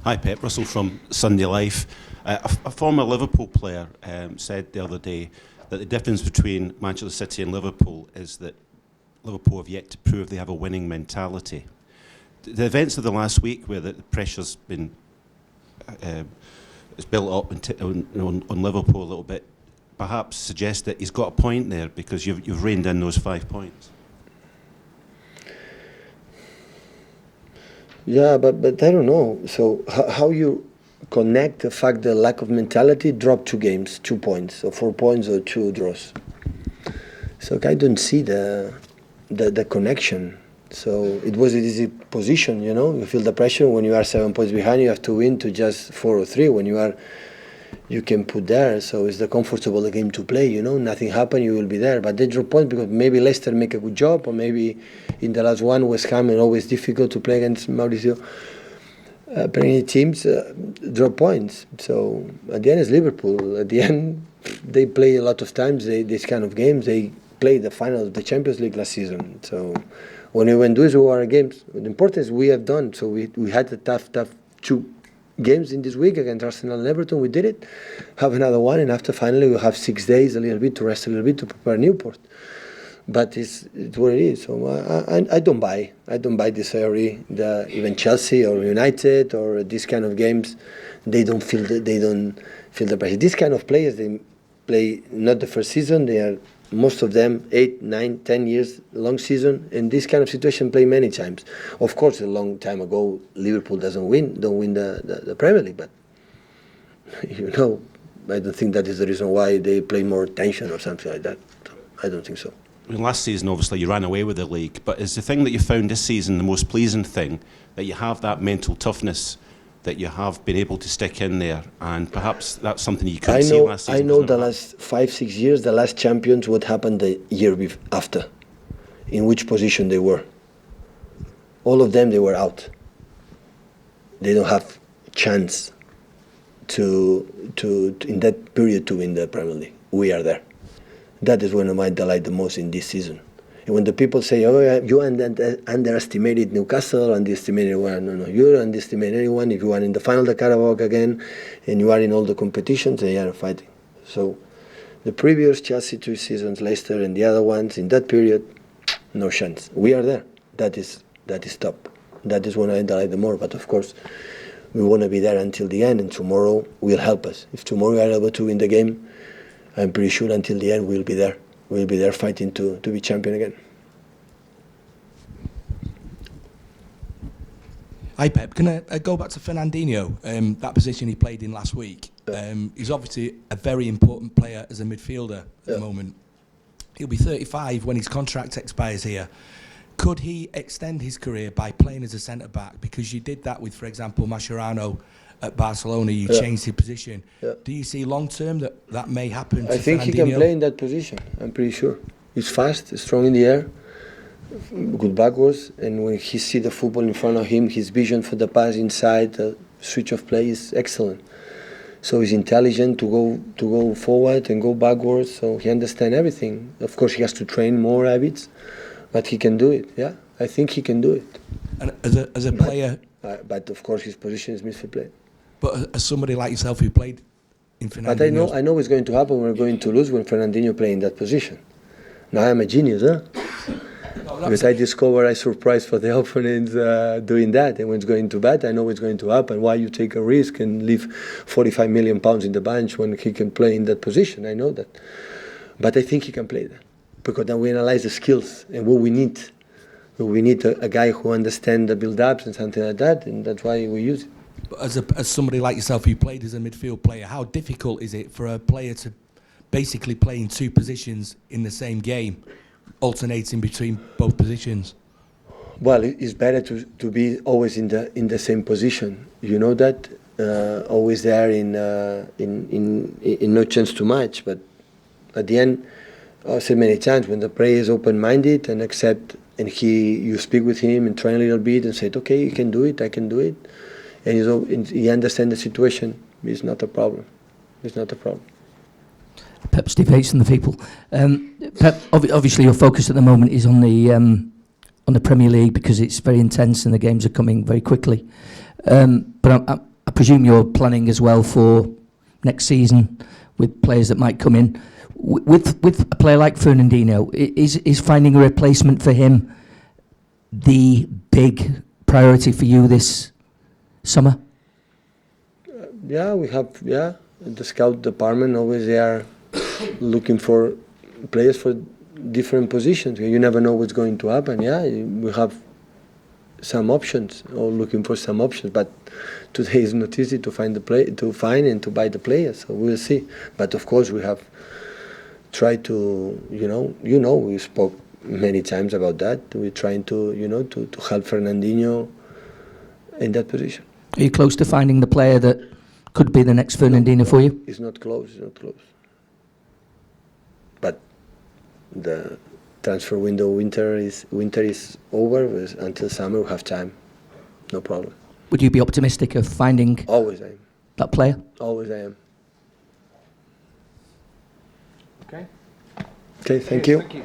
Hi Pep, Russell from Sunday Life. A former Liverpool player said the other day that the difference between Manchester City and Liverpool is that Liverpool have yet to prove they have a winning mentality. The events of the last week, where the pressure's been it's built up on Liverpool a little bit, perhaps suggest that he's got a point there because you've reined in those 5 points. Yeah, but I don't know. So how you connect the fact that lack of mentality dropped 2 games, 2 points, or 4 points, or 2 draws. So I don't see the connection. So it was an easy position, You feel the pressure when you are 7 points behind. You have to win to just 4 or 3. When you can put there. So it's the comfortable game to play. Nothing happened, you will be there. But they drop points because maybe Leicester make a good job, or maybe in the last one West Ham, and always difficult to play against Mauricio. Many teams drop points. So at the end, it's Liverpool. At the end, they play a lot of times. These kind of games, they play the final of the Champions League last season. So when we win those our games, the important is we have done. So we had a tough 2 games in this week against Arsenal and Everton. We did it. Have another one, and after finally we'll have 6 days, a little bit to rest, a little bit to prepare Newport. But it's what it is. So I don't buy this theory that even Chelsea or United or these kind of games, they don't feel the pressure. These kind of players, they play not the first season. They are, most of them, 8, 9, 10 years long season. In this kind of situation, play many times. Of course, a long time ago, Liverpool don't win the Premier League. But I don't think that is the reason why they play more tension or something like that. I don't think so. Last season, obviously, you ran away with the league, but is the thing that you found this season the most pleasing thing, that you have that mental toughness, that you have been able to stick in there, and perhaps that's something you couldn't see last season? I know the last 5-6 years, the last champions, what happened the year after, in which position they were. All of them, they were out. They don't have chance to in that period to win the Premier League. We are there. That is when I might delight the most in this season. And when the people say, "Oh, you underestimated Newcastle, underestimated one," no, you underestimate anyone. If you are in the final of the Carabao again, and you are in all the competitions, they are fighting. So, the previous Chelsea 2 seasons, Leicester, and the other ones in that period, no chance. We are there. That is top. That is when I delight the more. But of course, we want to be there until the end, and tomorrow will help us. If tomorrow we are able to win the game, I'm pretty sure until the end we'll be there. We'll be there fighting to be champion again. Hi Pep, can I go back to Fernandinho, that position he played in last week? He's obviously a very important player as a midfielder at the moment. He'll be 35 when his contract expires here. Could he extend his career by playing as a centre-back? Because you did that with, for example, Mascherano at Barcelona, you changed his position. Do you see long-term that may happen to I think Fernandinho? He can play in that position, I'm pretty sure. He's fast, strong in the air, good backwards, and when he see the football in front of him, his vision for the pass inside, the switch of play is excellent. So he's intelligent to go forward and go backwards, so he understands everything. Of course, he has to train more habits, but he can do it, I think he can do it. And as a player... But of course, his position is midfield play. But as somebody like yourself who played in Fernandinho... But I know what's going to happen. We're going to lose when Fernandinho play in that position. Now I'm a genius, huh? Because I surprised for the opponents doing that. And when it's going to bat, I know what's going to happen. Why you take a risk and leave 45 million pounds in the bench when he can play in that position? I know that. But I think he can play that. Because then we analyze the skills and what we need. We need a guy who understands the build-ups and something like that, and that's why we use it. But as somebody like yourself who played as a midfield player, how difficult is it for a player to basically play in 2 positions in the same game, alternating between both positions? Well, it's better to be always in the same position. You know that, always there in no chance to match. But at the end, I said many times, when the player is open-minded and accept. And you speak with him and train a little bit and say, okay, you can do it, I can do it. And he understands the situation. It's not a problem. It's not a problem. Pep, Steve Hayes from The People. Pep, obviously your focus at the moment is on the Premier League because it's very intense and the games are coming very quickly. But presume you're planning as well for next season with players that might come in. With a player like Fernandinho, is finding a replacement for him the big priority for you this summer? Yeah, we have, the scout department, always they are looking for players for different positions. You never know what's going to happen. Yeah, we have some options, or looking for some options, but today is not easy to find and to buy the players, so we'll see. But of course we have tried to, we spoke many times about that. We're trying to, to help Fernandinho in that position. Are you close to finding the player that could be the next Fernandinho for you? It's not close, But the transfer window, winter is over. Until summer we have time, no problem. Would you be optimistic of finding Always I am. that player? Always I am. Okay. Okay, thank Cheers, you. Thank you.